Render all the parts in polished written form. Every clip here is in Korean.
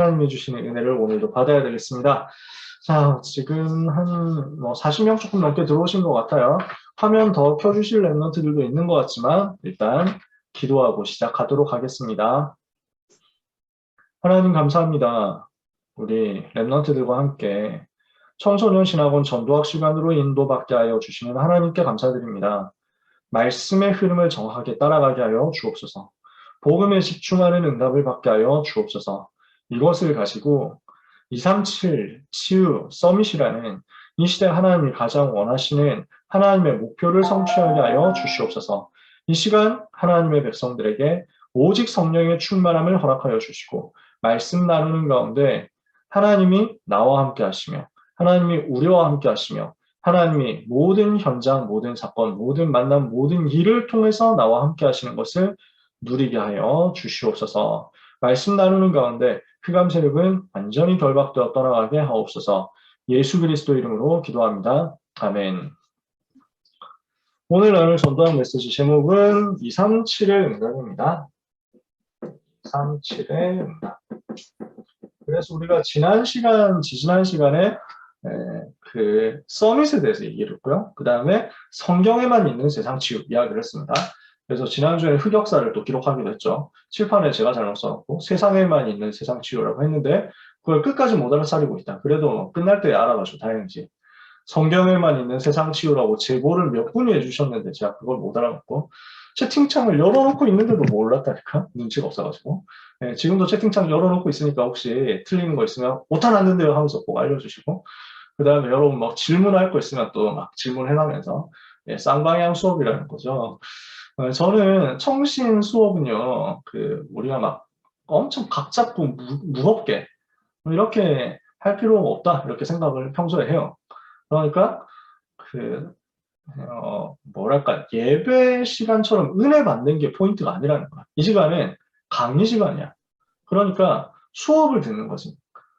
하나님이 주시는 은혜를 오늘도 받아야 되겠습니다. 자, 지금 한 40명 조금 넘게 들어오신 것 같아요. 화면 더 켜주실 랩런트들도 있는 것 같지만 일단 기도하고 시작하도록 하겠습니다. 하나님 감사합니다. 우리 랩런트들과 함께 청소년 신학원 전도학 시간으로 인도받게 하여 주시는 하나님께 감사드립니다. 말씀의 흐름을 정확하게 따라가게 하여 주옵소서. 복음에 집중하는 응답을 받게 하여 주옵소서. 이것을 가지고 237 치유 서밋이라는 이 시대 하나님이 가장 원하시는 하나님의 목표를 성취하게 하여 주시옵소서. 이 시간 하나님의 백성들에게 오직 성령의 충만함을 허락하여 주시고 말씀 나누는 가운데 하나님이 나와 함께 하시며 하나님이 우리와 함께 하시며 하나님이 모든 현장, 모든 사건, 모든 만남, 모든 일을 통해서 나와 함께 하시는 것을 누리게 하여 주시옵소서. 말씀 나누는 가운데 흑암 세력은 완전히 결박되어 떠나가게 하옵소서. 예수 그리스도 이름으로 기도합니다. 아멘. 오늘 나눌 전도한 메시지 제목은 237의 응답입니다. 237의 응답. 그래서 우리가 지지난 시간에 그 서밋에 대해서 얘기를 했고요. 그 다음에 성경에만 있는 세상 치유 이야기를 했습니다. 그래서 지난주에 흑역사를 또 기록하기로 했죠. 칠판에 제가 잘못 써놓고 세상에만 있는 세상 치유라고 했는데 그걸 끝까지 못 알아차리고 있다. 그래도 끝날 때 알아봐서 다행이지. 성경에만 있는 세상 치유라고 제보를 몇 분이 해주셨는데 제가 그걸 못 알아봤고 채팅창을 열어놓고 있는데도 몰랐다니까. 눈치가 없어가지고. 네, 지금도 채팅창 열어놓고 있으니까 혹시 틀리는 거 있으면 못알았는데요 하면서 꼭 알려주시고 그 다음에 여러분 뭐 질문할 거 있으면 또 막 질문해가면서 쌍방향 수업이라는 거죠. 저는 청신 수업은요, 우리가 막 엄청 각 잡고 무겁게 이렇게 할 필요가 없다 이렇게 생각을 평소에 해요. 그러니까 뭐랄까 예배 시간처럼 은혜 받는 게 포인트가 아니라는 거야. 이 시간은 강의 시간이야. 그러니까 수업을 듣는 거지.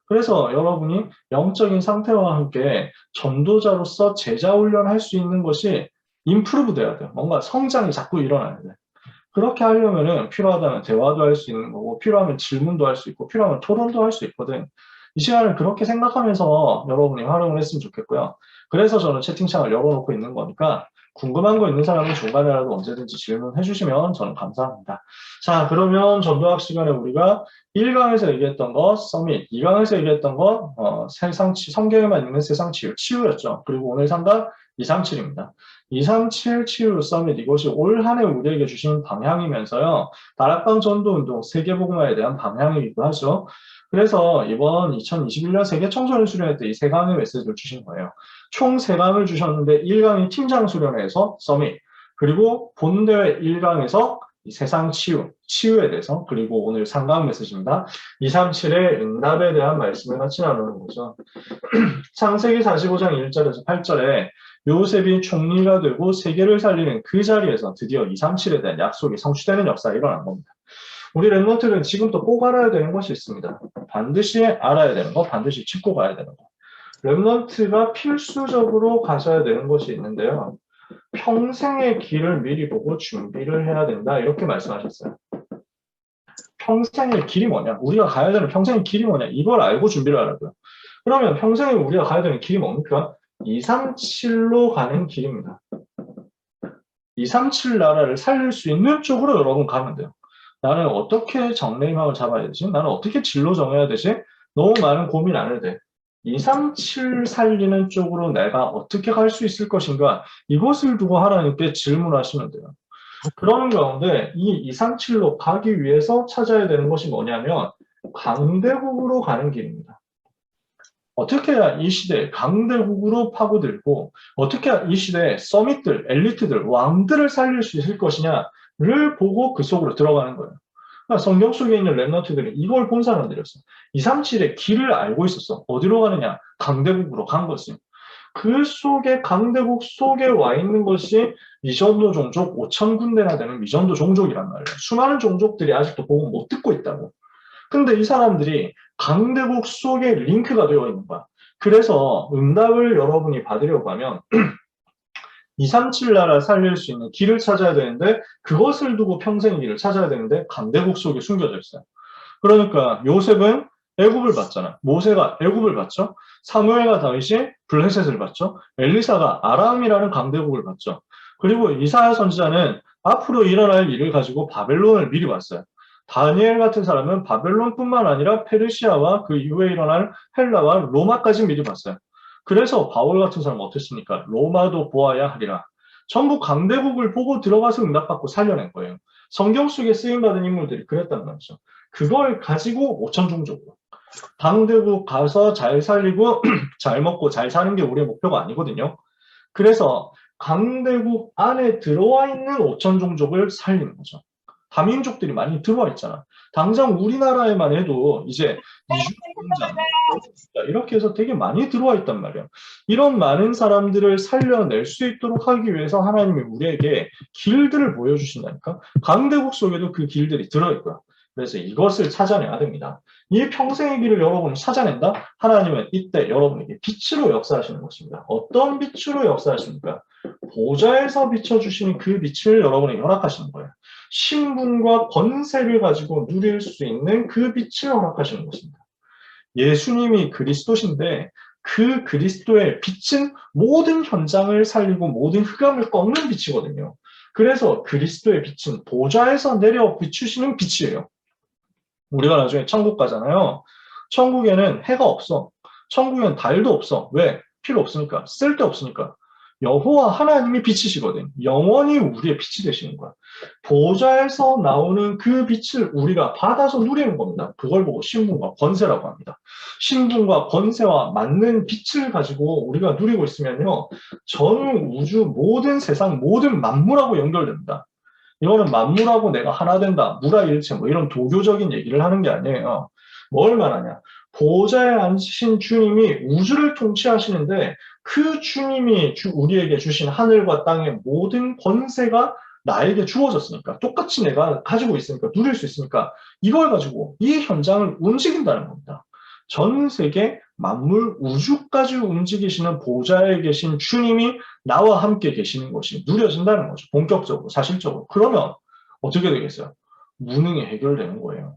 그래서 여러분이 영적인 상태와 함께 전도자로서 제자 훈련할 수 있는 것이 임프루브 돼야 돼요. 뭔가 성장이 자꾸 일어나야 돼. 그렇게 하려면은 필요하다면 대화도 할 수 있는 거고 필요하면 질문도 할 수 있고 필요하면 토론도 할 수 있거든. 이 시간을 그렇게 생각하면서 여러분이 활용을 했으면 좋겠고요. 그래서 저는 채팅창을 열어놓고 있는 거니까 궁금한 거 있는 사람은 중간에라도 언제든지 질문해 주시면 저는 감사합니다. 자, 그러면 전도학 시간에 우리가 1강에서 얘기했던 거 서밋, 2강에서 얘기했던 거 성경에만 있는 세상 치유였죠. 그리고 오늘 3강 237입니다. 237 치유 서밋 이것이 올 한 해 우리에게 주신 방향이면서요. 다락방 전도운동 세계복음화에 대한 방향이기도 하죠. 그래서 이번 2021년 세계 청소년 수련회 때 이 3강의 메시지를 주신 거예요. 총 3강을 주셨는데 1강이 팀장 수련회에서 서밋, 그리고 본대회 1강에서 이 세상 치유에 대해서, 그리고 오늘 3강 메시지입니다. 237의 응답에 대한 말씀을 같이 나누는 거죠. 창세기 45장 1절에서 8절에 요셉이 총리가 되고 세계를 살리는 그 자리에서 드디어 237에 대한 약속이 성취되는 역사가 일어난 겁니다. 우리 랩런트는 지금도 꼭 알아야 되는 것이 있습니다. 반드시 알아야 되는 거, 반드시 짚고 가야 되는 거. 랩런트가 필수적으로 가셔야 되는 것이 있는데요. 평생의 길을 미리 보고 준비를 해야 된다. 이렇게 말씀하셨어요. 평생의 길이 뭐냐? 우리가 가야 되는 평생의 길이 뭐냐? 이걸 알고 준비를 하라고요. 그러면 평생에 우리가 가야 되는 길이 뭡니까? 237로 가는 길입니다. 237 나라를 살릴 수 있는 쪽으로 여러분 가면 돼요. 나는 어떻게 정례희망을 잡아야 되지? 나는 어떻게 진로 정해야 되지? 너무 많은 고민 안 해도 돼. 237 살리는 쪽으로 내가 어떻게 갈 수 있을 것인가? 이것을 두고 하나님께 질문하시면 돼요. 그러는 가운데 이 237로 가기 위해서 찾아야 되는 것이 뭐냐면 강대국으로 가는 길입니다. 어떻게 해야 이 시대에 강대국으로 파고들고 어떻게 해야 이 시대에 서밋들, 엘리트들, 왕들을 살릴 수 있을 것이냐를 보고 그 속으로 들어가는 거예요. 그러니까 성경 속에 있는 랩런트들은 이걸 본 사람들이었어. 237의 길을 알고 있었어. 어디로 가느냐? 강대국으로 간 거지. 그 속에 강대국 속에 와 있는 것이 미전도 종족 5천 군데나 되는 미전도 종족이란 말이에요. 수많은 종족들이 아직도 복음 못 듣고 있다고. 근데 이 사람들이 강대국 속에 링크가 되어 있는 거야. 그래서 응답을 여러분이 받으려고 하면 237 나라 살릴 수 있는 길을 찾아야 되는데 그것을 두고 평생 길을 찾아야 되는데 강대국 속에 숨겨져 있어요. 그러니까 요셉은 애굽을 봤잖아. 모세가 애굽을 봤죠. 사무엘과 다윗이 블레셋을 봤죠. 엘리사가 아람이라는 강대국을 봤죠. 그리고 이사야 선지자는 앞으로 일어날 일을 가지고 바벨론을 미리 봤어요. 다니엘 같은 사람은 바벨론뿐만 아니라 페르시아와 그 이후에 일어날 헬라와 로마까지 미리 봤어요. 그래서 바울 같은 사람은 어땠습니까? 로마도 보아야 하리라. 전부 강대국을 보고 들어가서 응답받고 살려낸 거예요. 성경 속에 쓰임받은 인물들이 그랬단 말이죠. 그걸 가지고 5천 종족으로. 강대국 가서 잘 살리고 잘 먹고 잘 사는 게 우리의 목표가 아니거든요. 그래서 강대국 안에 들어와 있는 5천 종족을 살리는 거죠. 다민족들이 많이 들어와 있잖아. 당장 우리나라에만 해도 이제 이주민자 이렇게 해서 되게 많이 들어와 있단 말이야. 이런 많은 사람들을 살려낼 수 있도록 하기 위해서 하나님이 우리에게 길들을 보여주신다니까. 강대국 속에도 그 길들이 들어있고요. 그래서 이것을 찾아내야 됩니다. 이 평생의 길을 여러분이 찾아낸다? 하나님은 이때 여러분에게 빛으로 역사하시는 것입니다. 어떤 빛으로 역사하십니까? 보좌에서 비춰주시는 그 빛을 여러분에게 허락하시는 거예요. 신분과 권세를 가지고 누릴 수 있는 그 빛을 허락하시는 것입니다. 예수님이 그리스도신데 그 그리스도의 빛은 모든 현장을 살리고 모든 흑암을 꺾는 빛이거든요. 그래서 그리스도의 빛은 보좌에서 내려 비추시는 빛이에요. 우리가 나중에 천국 가잖아요. 천국에는 해가 없어. 천국에는 달도 없어. 왜? 필요 없으니까. 쓸데 없으니까. 여호와 하나님이 빛이시거든. 영원히 우리의 빛이 되시는 거야. 보좌에서 나오는 그 빛을 우리가 받아서 누리는 겁니다. 그걸 보고 신분과 권세라고 합니다. 신분과 권세와 맞는 빛을 가지고 우리가 누리고 있으면요. 전 우주 모든 세상 모든 만물하고 연결됩니다. 이거는 만물하고 내가 하나 된다. 무라일체 뭐 이런 도교적인 얘기를 하는 게 아니에요. 뭘 말하냐. 보좌에 앉으신 주님이 우주를 통치하시는데 그 주님이 우리에게 주신 하늘과 땅의 모든 권세가 나에게 주어졌으니까 똑같이 내가 가지고 있으니까 누릴 수 있으니까 이걸 가지고 이 현장을 움직인다는 겁니다. 전 세계 만물 우주까지 움직이시는 보좌에 계신 주님이 나와 함께 계시는 것이 누려진다는 거죠. 본격적으로, 사실적으로. 그러면 어떻게 되겠어요? 무능이 해결되는 거예요.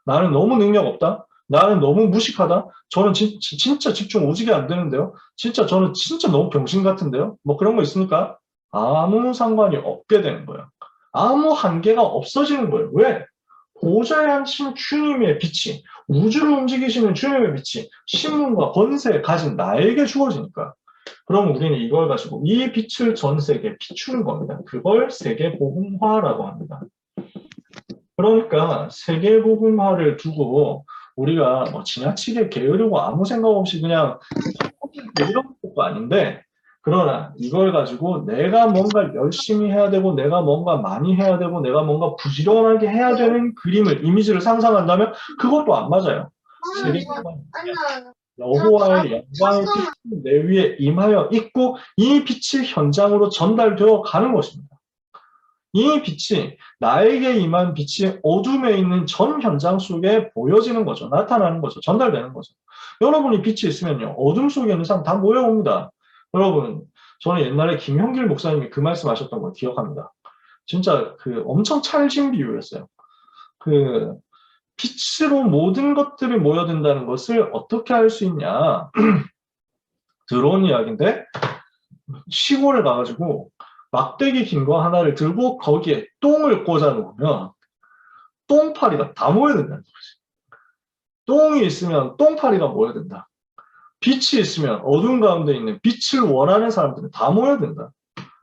나는 너무 능력 없다? 나는 너무 무식하다? 저는 진짜 집중 오지게 안 되는데요? 진짜 저는 진짜 너무 병신 같은데요? 뭐 그런 거 있습니까? 아무 상관이 없게 되는 거예요. 아무 한계가 없어지는 거예요. 왜? 보좌에 앉으신 주님의 빛이, 우주를 움직이시는 주님의 빛이 신분과 권세에 가진 나에게 주어지니까. 그럼 우리는 이걸 가지고 이 빛을 전 세계에 비추는 겁니다. 그걸 세계복음화라고 합니다. 그러니까 세계복음화를 두고 우리가 뭐 지나치게 게으르고 아무 생각 없이 그냥 이런 것도 아닌데, 그러나 이걸 가지고 내가 뭔가 열심히 해야 되고 내가 뭔가 많이 해야 되고 내가 뭔가 부지런하게 해야 되는 그림을 이미지를 상상한다면 그것도 안 맞아요. 세계복음화 여호와의 영광의 빛이 내 위에 임하여 있고 이 빛이 현장으로 전달되어 가는 것입니다. 이 빛이 나에게 임한 빛이 어둠에 있는 전 현장 속에 보여지는 거죠. 나타나는 거죠. 전달되는 거죠. 여러분이 빛이 있으면요. 어둠 속에 있는 사람 다 모여옵니다. 여러분, 저는 옛날에 김형길 목사님이 그 말씀하셨던 걸 기억합니다. 진짜 그 엄청 찰진 비유였어요. 그 빛으로 모든 것들이 모여든다는 것을 어떻게 할 수 있냐. 들어온 이야기인데 시골에 가가지고 막대기 긴 거 하나를 들고 거기에 똥을 꽂아 놓으면 똥파리가 다 모여든다는 거지. 똥이 있으면 똥파리가 모여든다. 빛이 있으면 어둠 가운데 있는 빛을 원하는 사람들은 다 모여든다.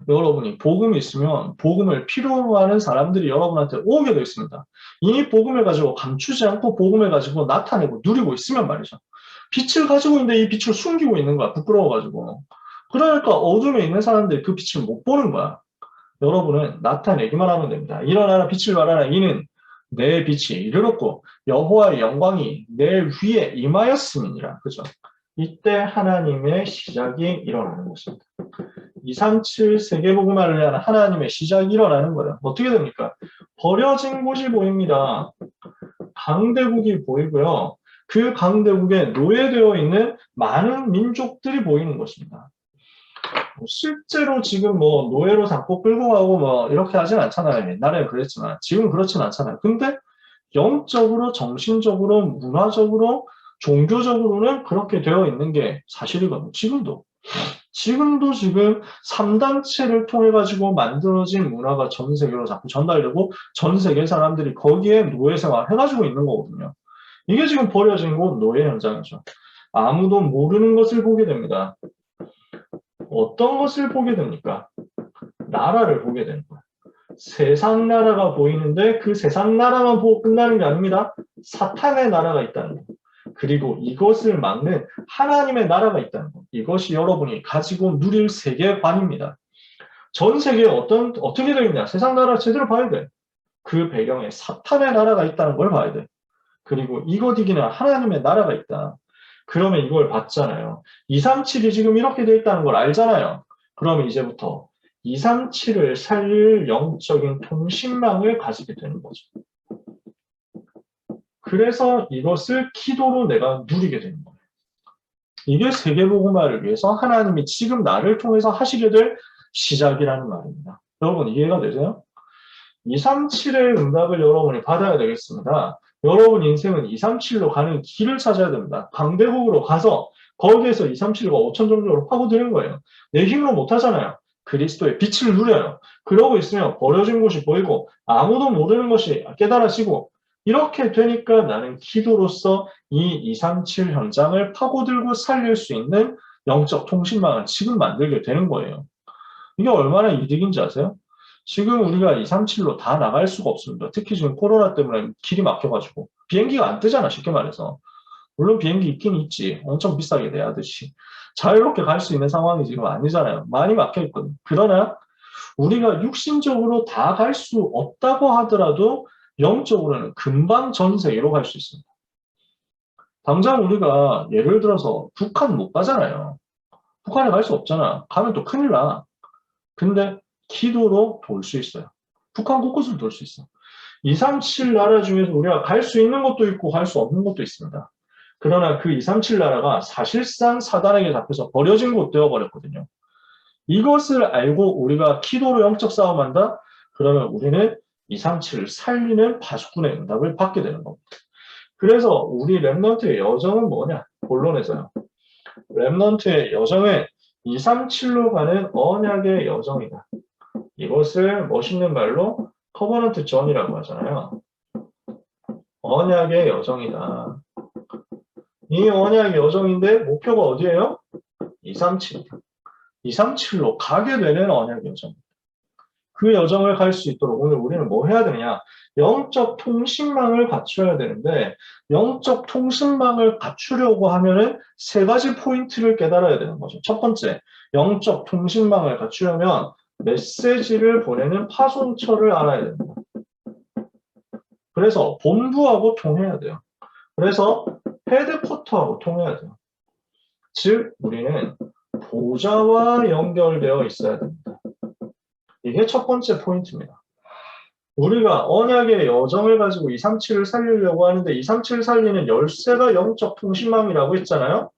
여러분이 복음이 있으면 복음을 필요로 하는 사람들이 여러분한테 오게 되어 있습니다. 이 복음을 가지고 감추지 않고 복음을 가지고 나타내고 누리고 있으면 말이죠. 빛을 가지고 있는데 이 빛을 숨기고 있는 거야. 부끄러워가지고. 그러니까 어둠에 있는 사람들이 그 빛을 못 보는 거야. 여러분은 나타내기만 하면 됩니다. 일어나라 빛을 발하라 이는 내 빛이 이르렀고 여호와의 영광이 내 위에 임하였음이니라. 그죠? 이때 하나님의 시작이 일어나는 것입니다. 237 세계복음화를 위한 하나님의 시작이 일어나는 거예요. 어떻게 됩니까? 버려진 곳이 보입니다. 강대국이 보이고요. 그 강대국에 노예되어 있는 많은 민족들이 보이는 것입니다. 실제로 지금 뭐 노예로 잡고 끌고 가고 뭐 이렇게 하진 않잖아요. 옛날에는 그랬지만 지금 그렇진 않잖아요. 근데 영적으로, 정신적으로, 문화적으로, 종교적으로는 그렇게 되어 있는 게 사실이거든요. 지금도 지금 3단체를 통해 가지고 만들어진 문화가 전 세계로 자꾸 전달되고 전 세계 사람들이 거기에 노예 생활 해가지고 있는 거거든요. 이게 지금 벌어진 건 노예 현장이죠. 아무도 모르는 것을 보게 됩니다. 어떤 것을 보게 됩니까? 나라를 보게 되는 거예요. 세상 나라가 보이는데 그 세상 나라만 보고 끝나는 게 아닙니다. 사탄의 나라가 있다는 거. 그리고 이것을 막는 하나님의 나라가 있다는 것. 이것이 여러분이 가지고 누릴 세계관입니다. 전 세계에 어떻게 되어 있냐? 세상 나라를 제대로 봐야 돼. 그 배경에 사탄의 나라가 있다는 걸 봐야 돼. 그리고 이것 이기는 하나님의 나라가 있다. 그러면 이걸 봤잖아요. 237이 지금 이렇게 되어 있다는 걸 알잖아요. 그러면 이제부터 237을 살릴 영적인 통신망을 가지게 되는 거죠. 그래서 이것을 기도로 내가 누리게 되는 거예요. 이게 세계복음화를 위해서 하나님이 지금 나를 통해서 하시게 될 시작이라는 말입니다. 여러분 이해가 되세요? 237의 응답을 여러분이 받아야 되겠습니다. 여러분 인생은 237로 가는 길을 찾아야 됩니다. 강대국으로 가서 거기에서 237과 5천 종족으로 파고드는 거예요. 내 힘으로 못하잖아요. 그리스도의 빛을 누려요. 그러고 있으면 버려진 곳이 보이고 아무도 모르는 것이 깨달아지고 이렇게 되니까 나는 기도로서 이 237 현장을 파고들고 살릴 수 있는 영적 통신망을 지금 만들게 되는 거예요. 이게 얼마나 이득인지 아세요? 지금 우리가 237로 다 나갈 수가 없습니다. 특히 지금 코로나 때문에 길이 막혀가지고 비행기가 안 뜨잖아, 쉽게 말해서. 물론 비행기 있긴 있지. 엄청 비싸게 내야듯이. 자유롭게 갈 수 있는 상황이 지금 아니잖아요. 많이 막혀있거든. 그러나 우리가 육신적으로 다 갈 수 없다고 하더라도 영적으로는 금방 전 세계로 갈 수 있습니다. 당장 우리가 예를 들어서 북한 못 가잖아요. 북한에 갈 수 없잖아. 가면 또 큰일 나. 근데 기도로 돌 수 있어요. 북한 곳곳을 돌 수 있어. 237 나라 중에서 우리가 갈 수 있는 것도 있고 갈 수 없는 것도 있습니다. 그러나 그 237 나라가 사실상 사단에게 잡혀서 버려진 곳 되어버렸거든요. 이것을 알고 우리가 기도로 영적 싸움한다? 그러면 우리는 237을 살리는 파수꾼의 응답을 받게 되는 겁니다. 그래서 우리 렘넌트의 여정은 뭐냐? 본론에서요. 렘넌트의 여정은 237로 가는 언약의 여정이다. 이것을 멋있는 말로 커버넌트 전이라고 하잖아요. 언약의 여정이다. 이 언약의 여정인데 목표가 어디예요? 237. 237로 가게 되는 언약의 여정. 그 여정을 갈 수 있도록 오늘 우리는 뭐 해야 되느냐? 영적 통신망을 갖춰야 되는데 영적 통신망을 갖추려고 하면은 세 가지 포인트를 깨달아야 되는 거죠. 첫 번째, 영적 통신망을 갖추려면 메시지를 보내는 파송처를 알아야 됩니다. 그래서 본부하고 통해야 돼요. 그래서 헤드쿼터하고 통해야 돼요. 즉 우리는 보좌와 연결되어 있어야 됩니다. 이게 첫 번째 포인트입니다. 우리가 언약의 여정을 가지고 237을 살리려고 하는데 237을 살리는 열쇠가 영적 통신망이라고 했잖아요.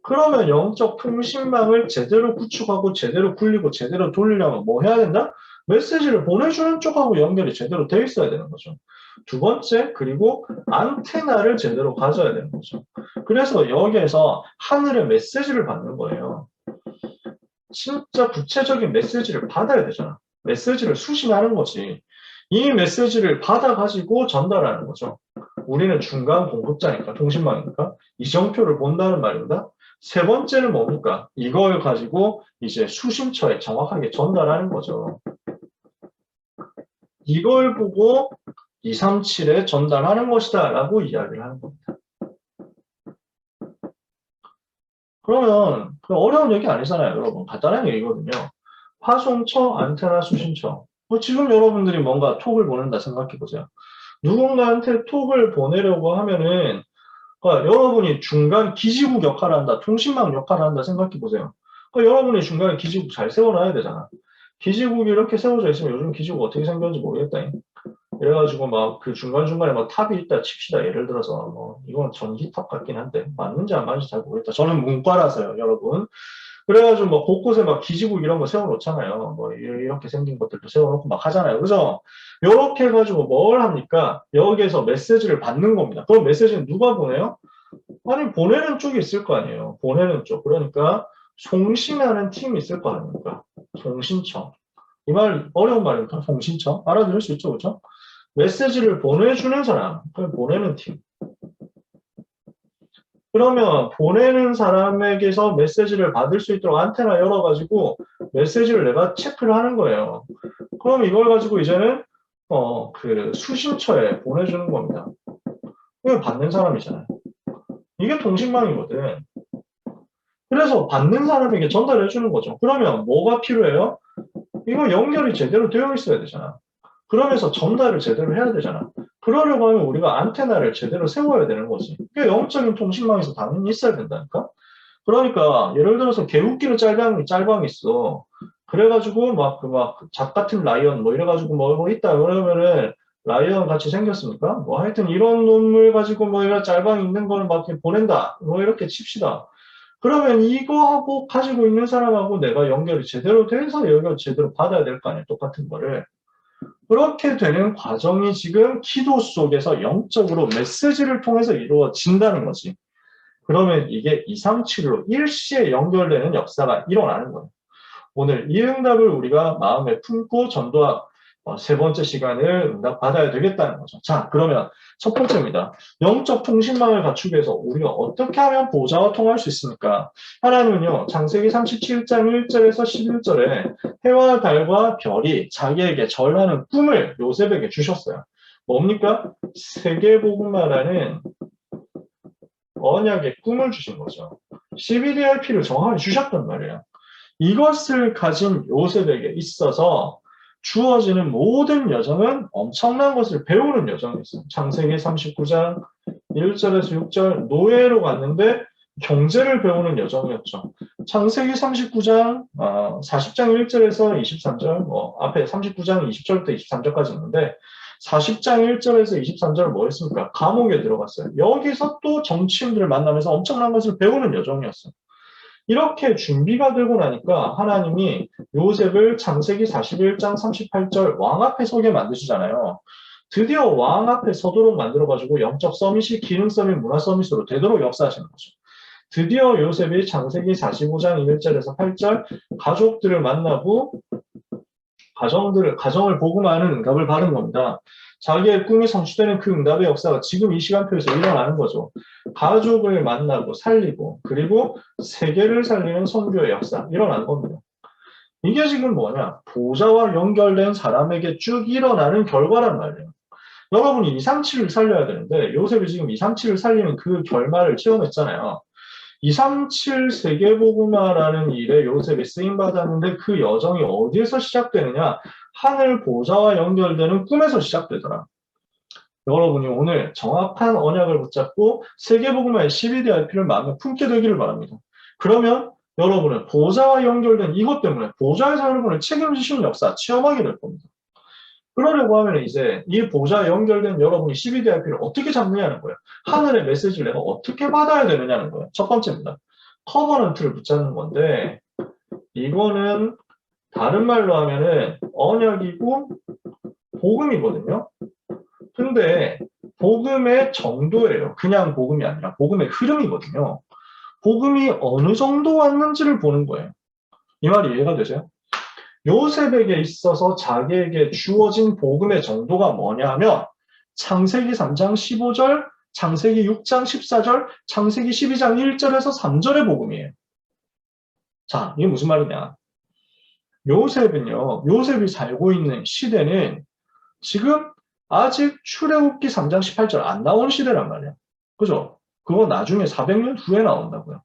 그러면 영적 통신망을 제대로 구축하고 제대로 굴리고 제대로 돌리려면 뭐 해야 된다? 메시지를 보내주는 쪽하고 연결이 제대로 돼 있어야 되는 거죠. 두 번째, 그리고 안테나를 제대로 가져야 되는 거죠. 그래서 여기에서 하늘의 메시지를 받는 거예요. 진짜 구체적인 메시지를 받아야 되잖아. 메시지를 수신하는 거지. 이 메시지를 받아가지고 전달하는 거죠. 우리는 중간 공급자니까, 통신망이니까 이정표를 본다는 말입니다. 세 번째는 뭡니까? 이걸 가지고 이제 수신처에 정확하게 전달하는 거죠. 이걸 보고 237에 전달하는 것이다 라고 이야기를 하는 겁니다. 그러면 어려운 얘기 아니잖아요, 여러분. 간단한 얘기거든요. 파송처, 안테나, 수신처. 지금 여러분들이 뭔가 톡을 보낸다 생각해 보세요. 누군가한테 톡을 보내려고 하면은 여러분이 중간 기지국 역할을 한다, 통신망 역할을 한다 생각해 보세요. 여러분이 중간에 기지국 잘 세워놔야 되잖아. 기지국이 이렇게 세워져 있으면 요즘 기지국 어떻게 생겼는지 모르겠다. 그래가지고 막 그 중간중간에 막 탑이 있다 칩시다. 예를 들어서 이건 전기탑 같긴 한데 맞는지 안 맞는지 잘 모르겠다. 저는 문과라서요, 여러분. 그래가지고 뭐 곳곳에 막 기지국 이런 거 세워놓잖아요. 뭐 이렇게 생긴 것들도 세워놓고 막 하잖아요. 그죠? 이렇게 해가지고 뭘 합니까? 여기에서 메시지를 받는 겁니다. 그럼 메시지는 누가 보내요? 아니, 보내는 쪽이 있을 거 아니에요. 보내는 쪽. 그러니까 송신하는 팀이 있을 거 아닙니까? 송신청. 이 말 어려운 말이니까 송신청. 알아들을 수 있죠, 그죠? 메시지를 보내주는 사람, 그 보내는 팀. 그러면 보내는 사람에게서 메시지를 받을 수 있도록 안테나 열어가지고 메시지를 내가 체크를 하는 거예요. 그럼 이걸 가지고 이제는 그 수신처에 보내주는 겁니다. 이거 받는 사람이잖아요. 이게 통신망이거든. 그래서 받는 사람에게 전달해 주는 거죠. 그러면 뭐가 필요해요? 이거 연결이 제대로 되어 있어야 되잖아. 그러면서 전달을 제대로 해야 되잖아. 그러려고 하면 우리가 안테나를 제대로 세워야 되는 거지. 그게 영적인 통신망에서 당연히 있어야 된다니까. 그러니까 예를 들어서 개웃기는 짤방이 있어. 그래가지고 작 같은 라이언 뭐 이래가지고 뭐 있다 그러면은 라이언 같이 생겼습니까? 뭐 하여튼 이런 놈을 가지고 뭐 이런 짤방이 있는 걸 막 보낸다. 뭐 이렇게 칩시다. 그러면 이거하고 가지고 있는 사람하고 내가 연결이 제대로 돼서 연결 제대로 받아야 될 거 아니야. 똑같은 거를. 그렇게 되는 과정이 지금 기도 속에서 영적으로 메시지를 통해서 이루어진다는 거지. 그러면 이게 237로 일시에 연결되는 역사가 일어나는 거예요. 오늘 이 응답을 우리가 마음에 품고 전도학 세 번째 시간을 응답받아야 되겠다는 거죠. 자, 그러면 첫 번째입니다. 영적 통신망을 갖추기 위해서 우리가 어떻게 하면 보좌와 통할 수 있습니까? 하나님은요, 창세기 37장 1절에서 11절에 해와 달과 별이 자기에게 절하는 꿈을 요셉에게 주셨어요. 뭡니까? 세계복음화라는 언약의 꿈을 주신 거죠. CBDRP를 정확히 주셨단 말이에요. 이것을 가진 요셉에게 있어서 주어지는 모든 여정은 엄청난 것을 배우는 여정이었어요. 창세기 39장 1절에서 6절 노예로 갔는데 경제를 배우는 여정이었죠. 창세기 39장 40장 1절에서 23절 앞에 39장 20절부터 23절까지 있는데 40장 1절에서 23절 뭐 했습니까? 감옥에 들어갔어요. 여기서 또 정치인들을 만나면서 엄청난 것을 배우는 여정이었어요. 이렇게 준비가 되고 나니까 하나님이 요셉을 창세기 41장 38절 왕 앞에 서게 만드시잖아요. 드디어 왕 앞에 서도록 만들어가지고 영적 서밋이 기능 서밋, 문화 서밋으로 되도록 역사하시는 거죠. 드디어 요셉이 창세기 45장 1절에서 8절 가족들을 만나고 가정을 복음하는 응답을 받은 겁니다. 자기의 꿈이 성취되는 그 응답의 역사가 지금 이 시간표에서 일어나는 거죠. 가족을 만나고 살리고 그리고 세계를 살리는 선교의 역사 일어나는 겁니다. 이게 지금 뭐냐? 보좌와 연결된 사람에게 쭉 일어나는 결과란 말이에요. 여러분이 237을 살려야 되는데 요셉이 지금 237을 살리는 그 결말을 체험했잖아요. 237 세계복음화라는 일에 요셉이 쓰임받았는데 그 여정이 어디에서 시작되느냐? 하늘 보좌와 연결되는 꿈에서 시작되더라. 여러분이 오늘 정확한 언약을 붙잡고 세계복음화의 12DRP를 마음에 품게 되기를 바랍니다. 그러면 여러분은 보좌와 연결된 이것 때문에 보좌에서 여러분을 책임지시는 역사 체험하게 될 겁니다. 그러려고 하면 이제 이 보좌에 연결된 여러분이 12DRP를 어떻게 잡느냐는 거예요. 하늘의 메시지를 내가 어떻게 받아야 되느냐는 거예요. 첫 번째입니다. 커버넌트를 붙잡는 건데 이거는 다른 말로 하면은 언약이고 복음이거든요. 근데 복음의 정도예요. 그냥 복음이 아니라 복음의 흐름이거든요. 복음이 어느 정도 왔는지를 보는 거예요. 이 말이 이해가 되세요? 요셉에게 있어서 자기에게 주어진 복음의 정도가 뭐냐면 창세기 3장 15절, 창세기 6장 14절, 창세기 12장 1절에서 3절의 복음이에요. 자, 이게 무슨 말이냐? 요셉이 살고 있는 시대는 지금 아직 출애굽기 3장 18절 안 나온 시대란 말이야. 그죠? 그거 나중에 400년 후에 나온다고요.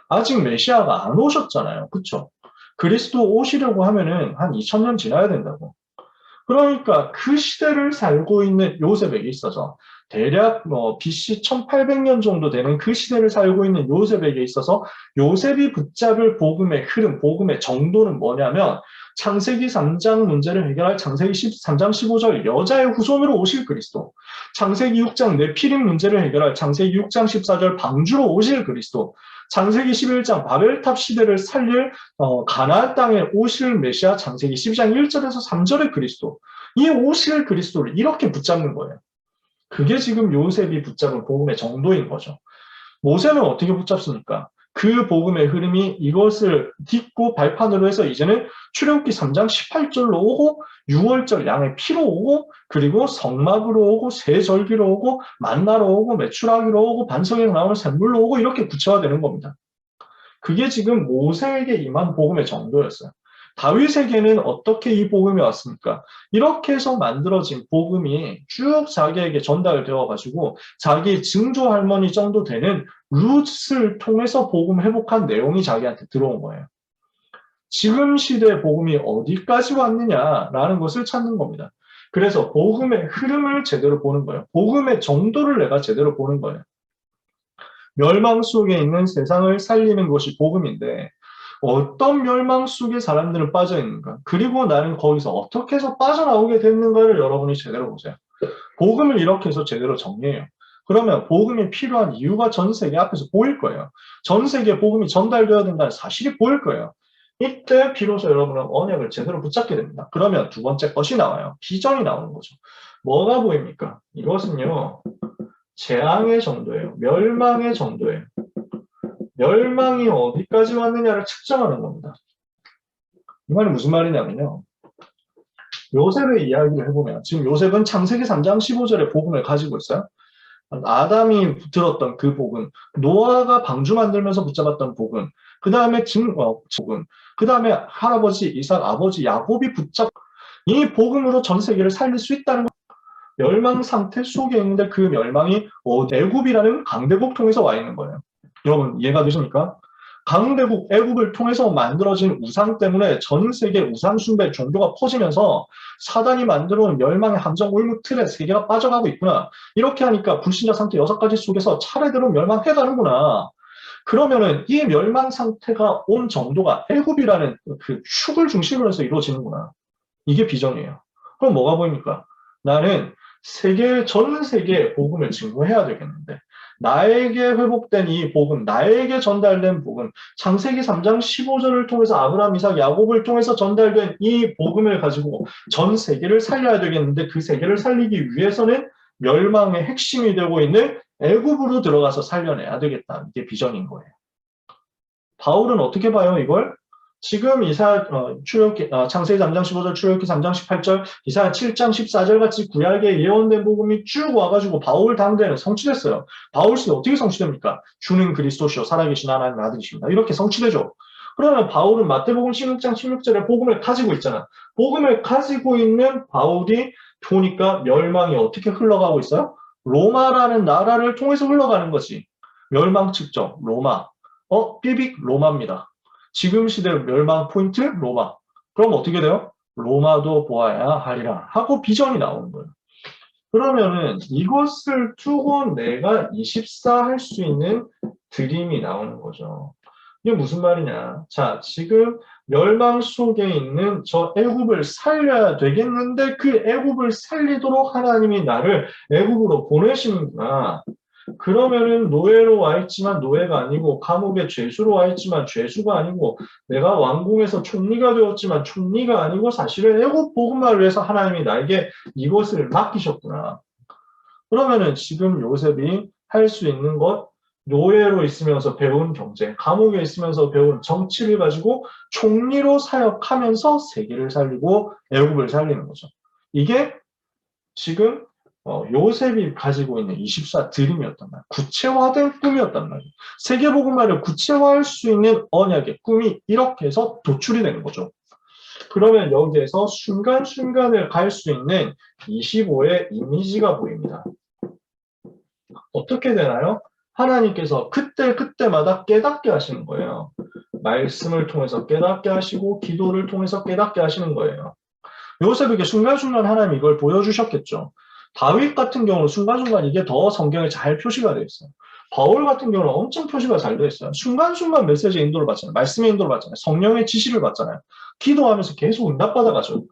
아직 메시아가 안 오셨잖아요. 그쵸? 그리스도 오시려고 하면은 한 2000년 지나야 된다고. 그러니까 그 시대를 살고 있는 요셉에게 있어서 대략 BC 1800년 정도 되는 그 시대를 살고 있는 요셉에게 있어서 요셉이 붙잡을 복음의 흐름, 복음의 정도는 뭐냐면 창세기 3장 문제를 해결할 창세기 3장 15절 여자의 후손으로 오실 그리스도, 창세기 6장 네피림 문제를 해결할 창세기 6장 14절 방주로 오실 그리스도, 창세기 11장 바벨탑 시대를 살릴 가나안 땅에 오실 메시아 창세기 12장 1절에서 3절의 그리스도, 이 오실 그리스도를 이렇게 붙잡는 거예요. 그게 지금 요셉이 붙잡은 복음의 정도인 거죠. 모세는 어떻게 붙잡습니까? 그 복음의 흐름이 이것을 딛고 발판으로 해서 이제는 출애굽기 3장 18절로 오고 6월절 양의 피로 오고 그리고 성막으로 오고 세절기로 오고 만나로 오고 메추라기로 오고 반석에 나오는 샘물로 오고 이렇게 구체화되는 겁니다. 그게 지금 모세에게 임한 복음의 정도였어요. 다윗에게는 어떻게 이 복음이 왔습니까? 이렇게 해서 만들어진 복음이 쭉 자기에게 전달되어 가지고 자기 증조 할머니 정도 되는 룻을 통해서 복음 회복한 내용이 자기한테 들어온 거예요. 지금 시대의 복음이 어디까지 왔느냐라는 것을 찾는 겁니다. 그래서 복음의 흐름을 제대로 보는 거예요. 복음의 정도를 내가 제대로 보는 거예요. 멸망 속에 있는 세상을 살리는 것이 복음인데 어떤 멸망 속에 사람들은 빠져 있는가? 그리고 나는 거기서 어떻게 해서 빠져나오게 됐는가를 여러분이 제대로 보세요. 복음을 이렇게 해서 제대로 정리해요. 그러면 복음이 필요한 이유가 전 세계 앞에서 보일 거예요. 전 세계에 복음이 전달되어야 된다는 사실이 보일 거예요. 이때 비로소 여러분은 언약을 제대로 붙잡게 됩니다. 그러면 두 번째 것이 나와요. 비전이 나오는 거죠. 뭐가 보입니까? 이것은요. 재앙의 정도예요. 멸망의 정도예요. 멸망이 어디까지 왔느냐를 측정하는 겁니다. 이 말이 무슨 말이냐면요. 요셉의 이야기를 해보면 지금 요셉은 창세기 3장 15절의 복음을 가지고 있어요. 아담이 들었던 그 복음, 노아가 방주 만들면서 붙잡았던 복음, 그 다음에 복음, 그 다음에 할아버지 이삭, 아버지 야곱이 붙잡 이 복음으로 전 세계를 살릴 수 있다는 멸망 상태 속에 있는데 그 멸망이 애굽이라는 강대국 통해서 와 있는 거예요. 여러분 이해가 되십니까? 강대국 애굽을 통해서 만들어진 우상 때문에 전 세계 우상 숭배 종교가 퍼지면서 사단이 만들어온 멸망의 함정 올무 틀에 세계가 빠져가고 있구나. 이렇게 하니까 불신자 상태 6가지 속에서 차례대로 멸망해가는구나. 그러면은 이 멸망 상태가 온 정도가 애굽이라는 그 축을 중심으로 해서 이루어지는구나. 이게 비전이에요. 그럼 뭐가 보입니까? 나는 전 세계에 복음을 증거해야 되겠는데 나에게 회복된 이 복음, 나에게 전달된 복음, 창세기 3장 15절을 통해서 아브라함, 이삭, 야곱을 통해서 전달된 이 복음을 가지고 전 세계를 살려야 되겠는데 그 세계를 살리기 위해서는 멸망의 핵심이 되고 있는 애굽으로 들어가서 살려내야 되겠다. 이게 비전인 거예요. 바울은 어떻게 봐요, 이걸? 지금 창세기 3장 15절, 출애굽기 3장 18절, 이사야 7장 14절 같이 구약에 예언된 복음이 쭉 와가지고 바울 당대에는 성취됐어요. 바울 시대 어떻게 성취됩니까? 주는 그리스도시요 살아계신 하나님의 아들이십니다. 이렇게 성취되죠. 그러면 바울은 마태복음 16장 16절에 복음을 가지고 있잖아. 복음을 가지고 있는 바울이 보니까 멸망이 어떻게 흘러가고 있어요? 로마라는 나라를 통해서 흘러가는 거지. 멸망 측정, 로마. 삐빅 로마입니다. 지금 시대 멸망 포인트 로마. 그럼 어떻게 돼요? 로마도 보아야 하리라 하고 비전이 나오는 거예요. 그러면은 이것을 두고 내가 24 할 수 있는 드림이 나오는 거죠. 이게 무슨 말이냐? 자, 지금 멸망 속에 있는 저 애굽을 살려야 되겠는데 그 애굽을 살리도록 하나님이 나를 애굽으로 보내시는구나. 그러면은 노예로 와 있지만 노예가 아니고 감옥에 죄수로 와 있지만 죄수가 아니고 내가 왕궁에서 총리가 되었지만 총리가 아니고 사실은 애굽 복음을 위해서 하나님이 나에게 이것을 맡기셨구나. 그러면은 지금 요셉이 할 수 있는 것 노예로 있으면서 배운 경제, 감옥에 있으면서 배운 정치를 가지고 총리로 사역하면서 세계를 살리고 애굽을 살리는 거죠. 이게 지금 요셉이 가지고 있는 24 드림이었단 말이에요. 구체화된 꿈이었단 말이에요. 세계복음화를 구체화할 수 있는 언약의 꿈이 이렇게 해서 도출이 되는 거죠. 그러면 여기에서 순간순간을 갈 수 있는 25의 이미지가 보입니다. 어떻게 되나요? 하나님께서 그때마다 깨닫게 하시는 거예요. 말씀을 통해서 깨닫게 하시고 기도를 통해서 깨닫게 하시는 거예요. 요셉에게 순간순간 하나님이 이걸 보여주셨겠죠. 다윗 같은 경우는 순간순간 이게 더 성경에 잘 표시가 되어 있어요. 바울 같은 경우는 엄청 표시가 잘 되어 있어요. 순간순간 메시지의 인도를 받잖아요. 말씀의 인도를 받잖아요. 성령의 지시를 받잖아요. 기도하면서 계속 응답받아가죠.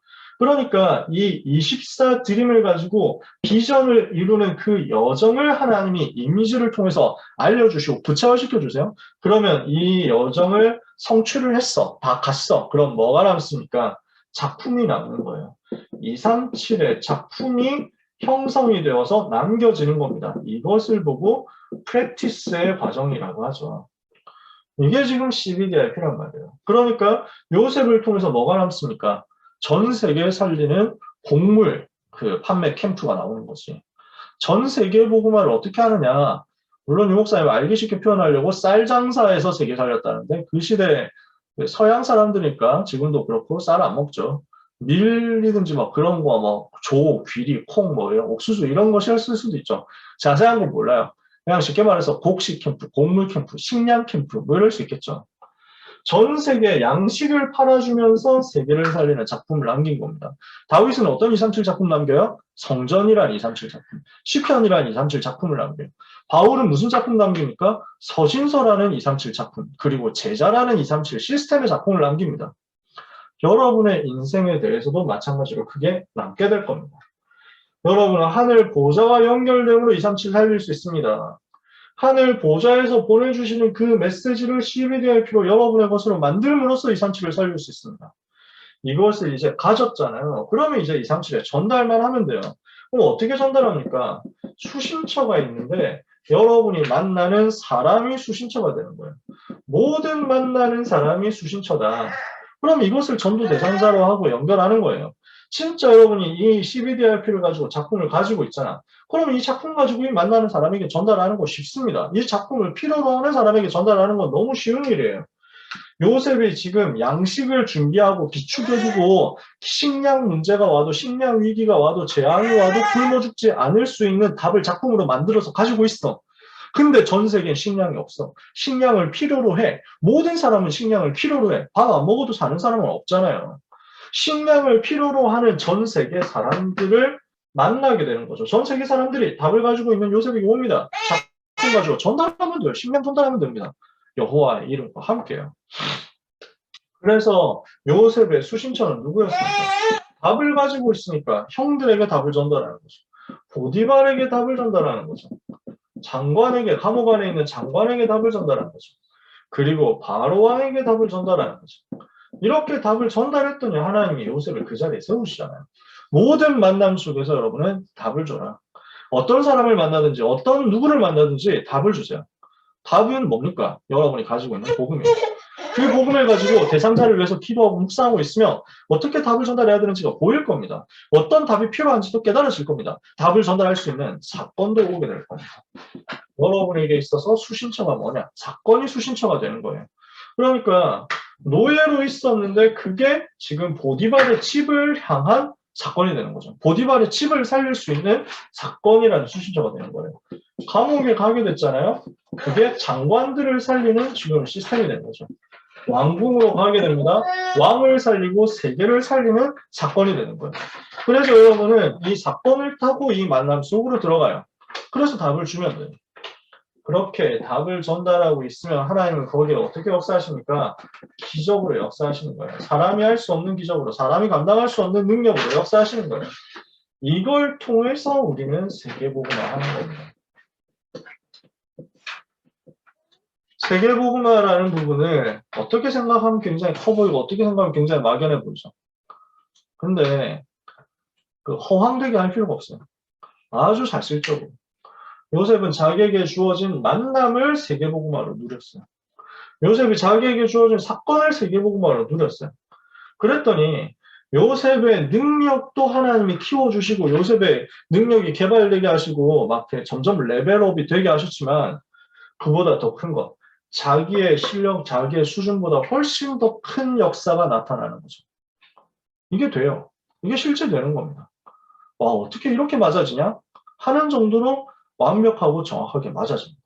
그러니까 이 24 드림을 가지고 비전을 이루는 그 여정을 하나님이 이미지를 통해서 알려주시고 구체화시켜 주세요. 그러면 이 여정을 성취를 했어. 다 갔어. 그럼 뭐가 남습니까? 작품이 남는 거예요. 237의 작품이 형성이 되어서 남겨지는 겁니다. 이것을 보고 프랙티스의 과정이라고 하죠. 이게 지금 CBDIP란 말이에요. 그러니까 요셉을 통해서 뭐가 남습니까? 전 세계에 살리는 곡물 그 판매 캠프가 나오는 거지. 전 세계 복음화를 어떻게 하느냐? 물론 유목사님 알기 쉽게 표현하려고 쌀 장사에서 세계 살렸다는데 그 시대 서양 사람들이니까 지금도 그렇고 쌀 안 먹죠. 밀이든지 막 그런 거 뭐 조, 귀리, 콩, 뭐 이런 옥수수 이런 거 쓸 수도 있죠. 자세한 건 몰라요. 그냥 쉽게 말해서 곡식 캠프, 곡물 캠프, 식량 캠프 뭐 이럴 수 있겠죠. 전 세계 양식을 팔아주면서 세계를 살리는 작품을 남긴 겁니다. 다윗은 어떤 237 작품 남겨요? 성전이란 237 작품, 시편이란 237 작품을 남겨요. 바울은 무슨 작품 남깁니까? 서신서라는 237 작품, 그리고 제자라는 237 시스템의 작품을 남깁니다. 여러분의 인생에 대해서도 마찬가지로 그게 남게 될 겁니다. 여러분은 하늘 보좌와 연결됨으로 237 살릴 수 있습니다. 하늘 보좌에서 보내주시는 그 메시지를 CBDIP로 여러분의 것으로 만들므로써 237을 살릴 수 있습니다. 이것을 이제 가졌잖아요. 그러면 이제 237에 전달만 하면 돼요. 그럼 어떻게 전달합니까? 수신처가 있는데 여러분이 만나는 사람이 수신처가 되는 거예요. 모든 만나는 사람이 수신처다. 그럼 이것을 전도 대상자로 하고 연결하는 거예요. 진짜 여러분이 이 CBDIP를 가지고 작품을 가지고 있잖아. 그러면 이 작품 가지고 이 만나는 사람에게 전달하는 거 쉽습니다. 이 작품을 필요로 하는 사람에게 전달하는 건 너무 쉬운 일이에요. 요셉이 지금 양식을 준비하고 비축해두고 식량 문제가 와도 식량 위기가 와도 재앙이 와도 굶어 죽지 않을 수 있는 답을 작품으로 만들어서 가지고 있어. 근데 전 세계엔 식량이 없어. 식량을 필요로 해. 모든 사람은 식량을 필요로 해. 밥 안 먹어도 사는 사람은 없잖아요. 식량을 필요로 하는 전 세계 사람들을 만나게 되는 거죠. 전 세계 사람들이 답을 가지고 있는 요셉에게 옵니다. 작품 가지고 전달하면 돼요. 식량 전달하면 됩니다. 여호와의 이름과 함께요. 그래서 요셉의 수신처는 누구였습니까? 답을 가지고 있으니까 형들에게 답을 전달하는 거죠. 보디발에게 답을 전달하는 거죠. 장관에게, 감옥 안에 있는 장관에게 답을 전달하는 거죠. 그리고 바로 왕에게 답을 전달하는 거죠. 이렇게 답을 전달했더니 하나님이 요셉을 그 자리에 세우시잖아요. 모든 만남 속에서 여러분은 답을 줘라. 어떤 사람을 만나든지 어떤 누구를 만나든지 답을 주세요. 답은 뭡니까? 여러분이 가지고 있는 복음이에요. 그 복음을 가지고 대상자를 위해서 기도하고 묵상하고 있으면 어떻게 답을 전달해야 되는지가 보일 겁니다. 어떤 답이 필요한지도 깨달아질 겁니다. 답을 전달할 수 있는 사건도 오게 될 겁니다. 여러분에게 있어서 수신처가 뭐냐? 사건이 수신처가 되는 거예요. 그러니까 노예로 있었는데 그게 지금 보디발의 집을 향한 사건이 되는 거죠. 보디발의 집을 살릴 수 있는 사건이라는 수신처가 되는 거예요. 감옥에 가게 됐잖아요. 그게 장관들을 살리는 지금 시스템이 되는 거죠. 왕궁으로 가게 됩니다. 왕을 살리고 세계를 살리는 사건이 되는 거예요. 그래서 여러분은 이 사건을 타고 이 만남 속으로 들어가요. 그래서 답을 주면 돼요. 그렇게 답을 전달하고 있으면 하나님은 거기에 어떻게 역사하십니까? 기적으로 역사하시는 거예요. 사람이 할 수 없는 기적으로, 사람이 감당할 수 없는 능력으로 역사하시는 거예요. 이걸 통해서 우리는 세계복음화하는 겁니다. 세계복음화라는 부분을 어떻게 생각하면 굉장히 커 보이고 어떻게 생각하면 굉장히 막연해 보이죠. 근데 그 허황되게 할 필요가 없어요. 아주 사실적으로. 요셉은 자기에게 주어진 만남을 세계복음화로 누렸어요. 요셉이 자기에게 주어진 사건을 세계복음화로 누렸어요. 그랬더니 요셉의 능력도 하나님이 키워주시고 요셉의 능력이 개발되게 하시고 막 점점 레벨업이 되게 하셨지만 그보다 더 큰 것. 자기의 실력, 자기의 수준보다 훨씬 더 큰 역사가 나타나는 거죠. 이게 돼요. 이게 실제 되는 겁니다. 와, 어떻게 이렇게 맞아지냐? 하는 정도로 완벽하고 정확하게 맞아집니다.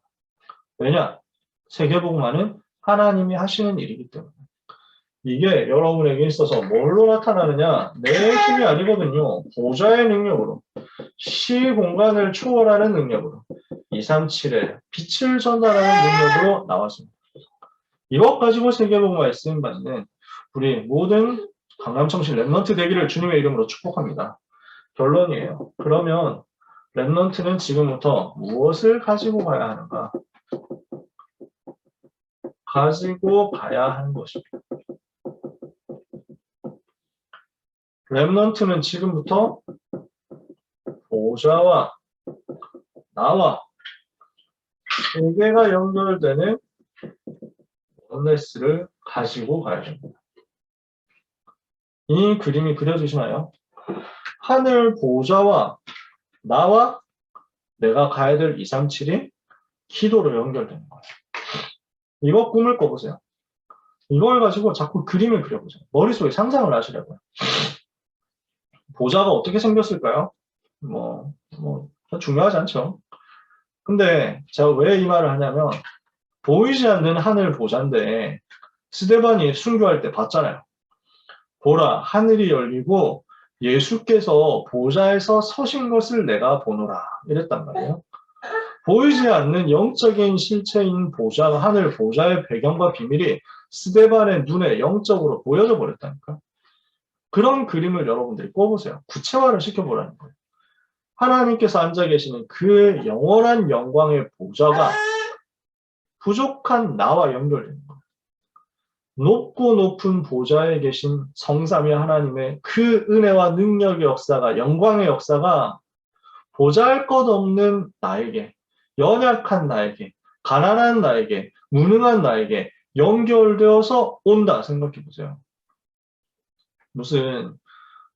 왜냐? 세계복음화는 하나님이 하시는 일이기 때문에. 이게 여러분에게 있어서 뭘로 나타나느냐? 내 힘이 아니거든요. 보좌의 능력으로. 시 공간을 초월하는 능력으로. 237의 빛을 전달하는 능력으로 나왔습니다. 이것 가지고 세계복음화에 쓰임받는 우리 모든 강남청신 랩넌트 되기를 주님의 이름으로 축복합니다. 결론이에요. 그러면 랩넌트는 지금부터 무엇을 가지고 가야 하는가? 가지고 가야 하는 것입니다. 랩넌트는 지금부터 보좌와 나와 세계가 연결되는 원네스를 가지고 가야 됩니다. 이 그림이 그려지시나요? 하늘 보좌와 나와 내가 가야 될 237이 기도로 연결되는 거예요. 이거 꿈을 꿔보세요. 이걸 가지고 자꾸 그림을 그려보세요. 머릿속에 상상을 하시라고요. 보좌가 어떻게 생겼을까요? 중요하지 않죠. 근데 제가 왜 이 말을 하냐면 보이지 않는 하늘 보좌인데 스데반이 순교할 때 봤잖아요. 보라, 하늘이 열리고 예수께서 보좌에서 서신 것을 내가 보노라 이랬단 말이에요. 보이지 않는 영적인 실체인 보좌가 하늘 보좌의 배경과 비밀이 스데반의 눈에 영적으로 보여져 버렸다니까. 그런 그림을 여러분들이 꿔보세요. 구체화를 시켜보라는 거예요. 하나님께서 앉아 계시는 그 영원한 영광의 보좌가 부족한 나와 연결되는 거예요. 높고 높은 보좌에 계신 성삼위 하나님의 그 은혜와 능력의 역사가, 영광의 역사가 보잘것없는 나에게, 연약한 나에게, 가난한 나에게, 무능한 나에게 연결되어서 온다 생각해 보세요. 무슨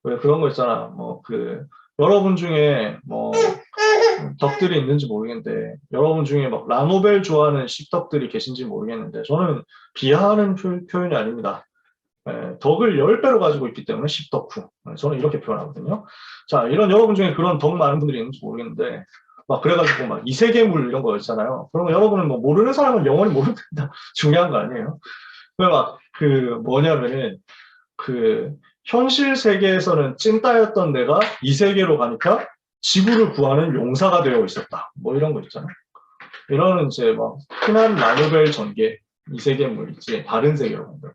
왜 그런 거 있잖아. 여러분 중에 덕들이 있는지 모르겠는데 여러분 중에 막 라노벨 좋아하는 식덕들이 계신지 모르겠는데 저는 비하하는 표현이 아닙니다. 덕을 10배로 가지고 있기 때문에 식덕후. 저는 이렇게 표현하거든요. 자, 이런 여러분 중에 그런 덕 많은 분들이 있는지 모르겠는데 막 그래가지고 막 이세계물 이런 거 있잖아요. 그러면 여러분은 모르는 사람은 영원히 모른다. 중요한 거 아니에요. 뭐냐면은 현실 세계에서는 찐따였던 내가 이 세계로 가니까 지구를 구하는 용사가 되어 있었다. 이런 거 있잖아요. 이런 이제 흔한 라노벨 전개, 이 세계물 있지, 다른 세계로 간다.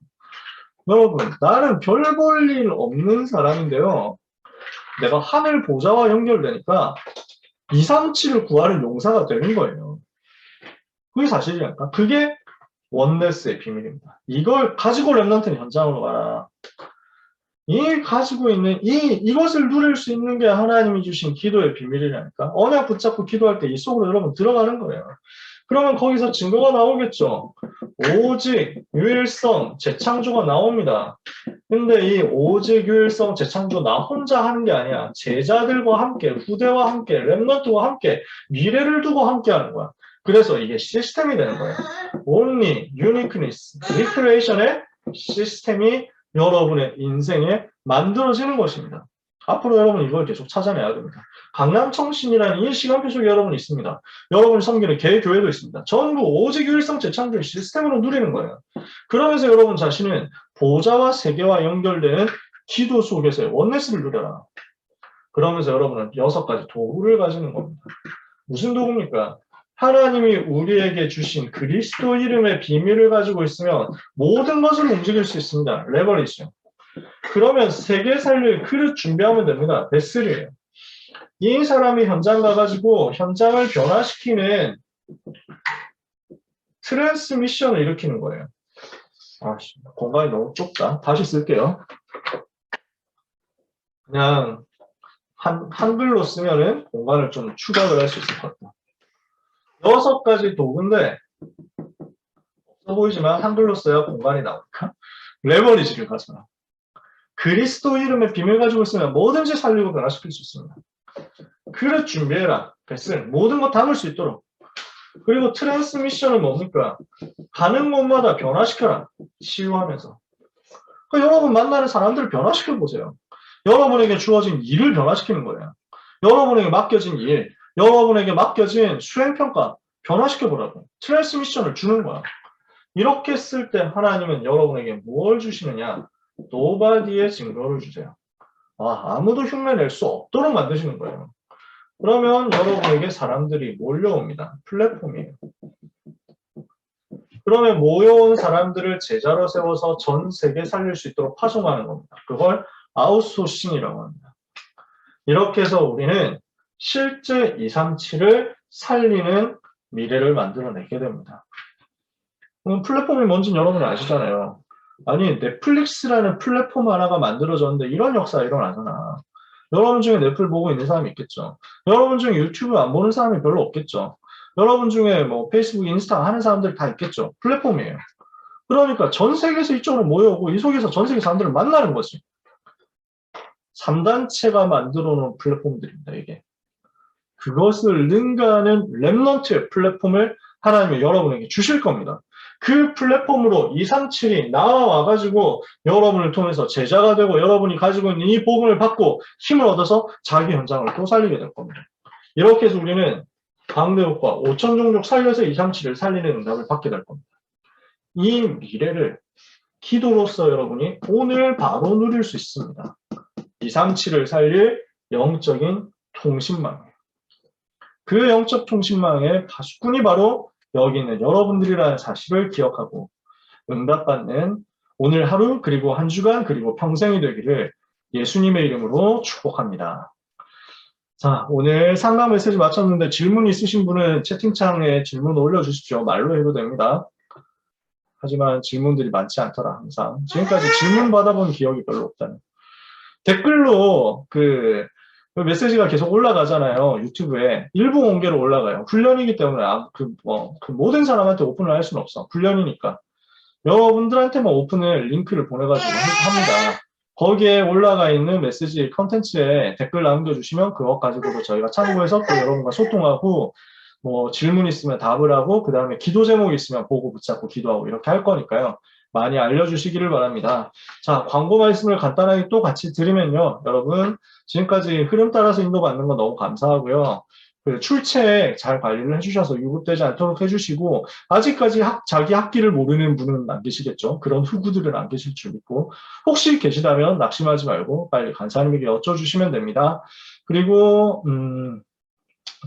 여러분, 나는 별 볼 일 없는 사람인데요. 내가 하늘 보좌와 연결되니까 237을 구하는 용사가 되는 거예요. 그게 사실이니까. 그게 원네스의 비밀입니다. 이걸 가지고 랩넌트는 현장으로 가라. 가지고 있는 이것을 누릴 수 있는 게 하나님이 주신 기도의 비밀이라니까. 언약 붙잡고 기도할 때 이 속으로 여러분 들어가는 거예요. 그러면 거기서 증거가 나오겠죠. 오직 유일성 재창조가 나옵니다. 근데 이 오직 유일성 재창조 나 혼자 하는 게 아니야. 제자들과 함께, 후대와 함께, 랩넌트와 함께, 미래를 두고 함께 하는 거야. 그래서 이게 시스템이 되는 거예요. Only uniqueness, recreation의 시스템이 여러분의 인생에 만들어지는 것입니다. 앞으로 여러분 이걸 계속 찾아내야 됩니다. 강남청신이라는 이 시간표 속에 여러분이 있습니다. 여러분이 섬기는 개교회도 있습니다. 전부 오직 유일성 재창조의 시스템으로 누리는 거예요. 그러면서 여러분 자신은 보좌와 세계와 연결되는 기도 속에서의 원네스를 누려라. 그러면서 여러분은 6가지 도구를 가지는 겁니다. 무슨 도구입니까? 하나님이 우리에게 주신 그리스도 이름의 비밀을 가지고 있으면 모든 것을 움직일 수 있습니다. 레버리지요. 그러면 세계 살릴 그릇 준비하면 됩니다. 베슬이에요. 이 사람이 현장 가가지고 현장을 변화시키는 트랜스미션을 일으키는 거예요. 공간이 너무 좁다. 다시 쓸게요. 그냥 한글로 쓰면은 공간을 좀 추가를 할 수 있을 것 같다. 6가지 도구인데 없어 보이지만 한글로 써야 공간이 나오니까 레버리지를 가져라. 그리스도 이름의 비밀 가지고 있으면 뭐든지 살리고 변화시킬 수 있습니다. 그릇 준비해라. 베슬. 모든 거 담을 수 있도록. 그리고 트랜스미션은 뭡니까? 가는 곳마다 변화시켜라. 치유하면서. 여러분 만나는 사람들을 변화시켜보세요. 여러분에게 주어진 일을 변화시키는 거예요. 여러분에게 맡겨진 일, 여러분에게 맡겨진 수행평가 변화시켜보라고. 트랜스미션을 주는 거야. 이렇게 쓸 때 하나님은 여러분에게 뭘 주시느냐? 노바디의 증거를 주세요. 아무도 흉내낼 수 없도록 만드시는 거예요. 그러면 여러분에게 사람들이 몰려옵니다. 플랫폼이에요. 그러면 모여온 사람들을 제자로 세워서 전 세계 살릴 수 있도록 파송하는 겁니다. 그걸 아웃소싱이라고 합니다. 이렇게 해서 우리는 실제 237을 살리는 미래를 만들어내게 됩니다. 플랫폼이 뭔지는 여러분이 아시잖아요. 아니, 넷플릭스라는 플랫폼 하나가 만들어졌는데 이런 역사가 일어나잖아. 여러분 중에 넷플 보고 있는 사람이 있겠죠. 여러분 중에 유튜브 안 보는 사람이 별로 없겠죠. 여러분 중에 뭐 페이스북, 인스타 하는 사람들 다 있겠죠. 플랫폼이에요. 그러니까 전 세계에서 이쪽으로 모여오고 이 속에서 전 세계 사람들을 만나는 거지. 3단체가 만들어 놓은 플랫폼들입니다, 이게. 그것을 능가하는 랩넌트의 플랫폼을 하나님이 여러분에게 주실 겁니다. 그 플랫폼으로 237이 나와가지고 여러분을 통해서 제자가 되고 여러분이 가지고 있는 이 복음을 받고 힘을 얻어서 자기 현장을 또 살리게 될 겁니다. 이렇게 해서 우리는 방대국과 5천 종족 살려서 237을 살리는 응답을 받게 될 겁니다. 이 미래를 기도로서 여러분이 오늘 바로 누릴 수 있습니다. 237을 살릴 영적인 통신망이에요. 그 영적 통신망의 파수꾼이 바로 여기 있는 여러분들이라는 사실을 기억하고 응답받는 오늘 하루 그리고 한 주간 그리고 평생이 되기를 예수님의 이름으로 축복합니다. 자, 오늘 상담 메시지 마쳤는데 질문 있으신 분은 채팅창에 질문 올려주십시오. 말로 해도 됩니다. 하지만 질문들이 많지 않더라 항상. 지금까지 질문 받아본 기억이 별로 없다는. 댓글로 그 메시지가 계속 올라가잖아요. 유튜브에. 일부 공개로 올라가요. 훈련이기 때문에 모든 사람한테 오픈을 할 수는 없어. 훈련이니까. 여러분들한테만 오픈을 링크를 보내가지고 합니다. 거기에 올라가 있는 메시지 컨텐츠에 댓글 남겨주시면 그것 가지고도 저희가 참고해서 또 여러분과 소통하고 뭐 질문 있으면 답을 하고 그 다음에 기도 제목 있으면 보고 붙잡고 기도하고 이렇게 할 거니까요. 많이 알려주시기를 바랍니다. 자, 광고 말씀을 간단하게 또 같이 드리면요. 여러분, 지금까지 흐름 따라서 인도받는 거 너무 감사하고요. 그 출첵 잘 관리를 해주셔서 유급되지 않도록 해주시고, 아직까지 자기 학기를 모르는 분은 안 계시겠죠. 그런 후구들은 안 계실 줄 믿고, 혹시 계시다면 낙심하지 말고 빨리 간사님에게 여쭤주시면 됩니다. 그리고,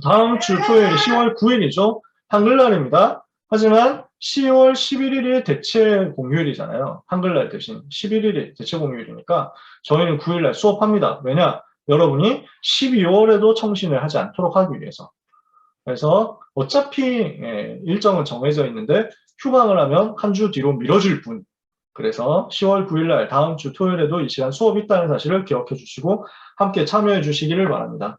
다음 주 토요일이 10월 9일이죠. 한글날입니다. 하지만 10월 11일이 대체 공휴일이잖아요. 한글날 대신 11일이 대체 공휴일이니까 저희는 9일날 수업합니다. 왜냐? 여러분이 12월에도 청신을 하지 않도록 하기 위해서. 그래서 어차피 일정은 정해져 있는데 휴강을 하면 한 주 뒤로 미뤄질 뿐. 그래서 10월 9일날 다음 주 토요일에도 이 시간 수업이 있다는 사실을 기억해 주시고 함께 참여해 주시기를 바랍니다.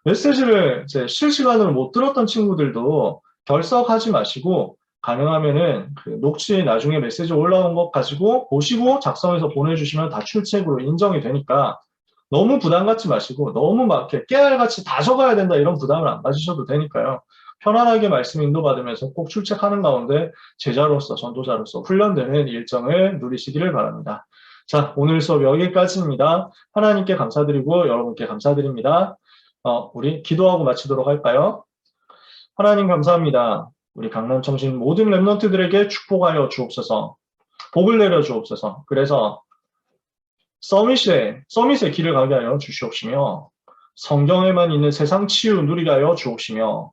메시지를 이제 실시간으로 못 들었던 친구들도 결석하지 마시고 가능하면은 그 녹취에 나중에 메시지 올라온 것 가지고 보시고 작성해서 보내주시면 다 출첵으로 인정이 되니까 너무 부담 갖지 마시고 너무 막 이렇게 깨알같이 다 적어야 된다 이런 부담을 안 가지셔도 되니까요. 편안하게 말씀 인도받으면서 꼭 출첵하는 가운데 제자로서 전도자로서 훈련되는 일정을 누리시기를 바랍니다. 자, 오늘 수업 여기까지입니다. 하나님께 감사드리고 여러분께 감사드립니다. 우리 기도하고 마치도록 할까요? 하나님 감사합니다. 우리 강남청신 모든 랩런트들에게 축복하여 주옵소서. 복을 내려 주옵소서. 그래서 서밋의 길을 가게 하여 주시옵시며 성경에만 있는 세상 치유 누리게 하여 주옵시며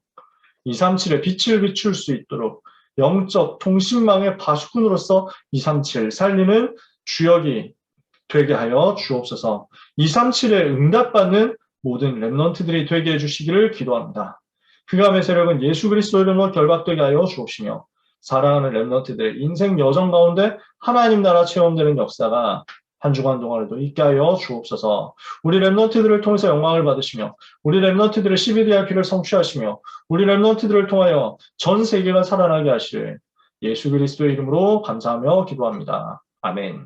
237의 빛을 비출 수 있도록 영적 통신망의 파수꾼으로서 237 살리는 주역이 되게 하여 주옵소서. 237에 응답받는 모든 랩런트들이 되게 해주시기를 기도합니다. 그감의 세력은 예수 그리스도 이름으로 결박되게 하여 주옵시며 사랑하는 랩런트들의 인생 여정 가운데 하나님 나라 체험되는 역사가 한 주간 동안에도 있게 하여 주옵소서. 우리 랩런트들을 통해서 영광을 받으시며 우리 랩런트들의 CBDRP를 성취하시며 우리 랩런트들을 통하여 전 세계가 살아나게 하시를 예수 그리스도의 이름으로 감사하며 기도합니다. 아멘.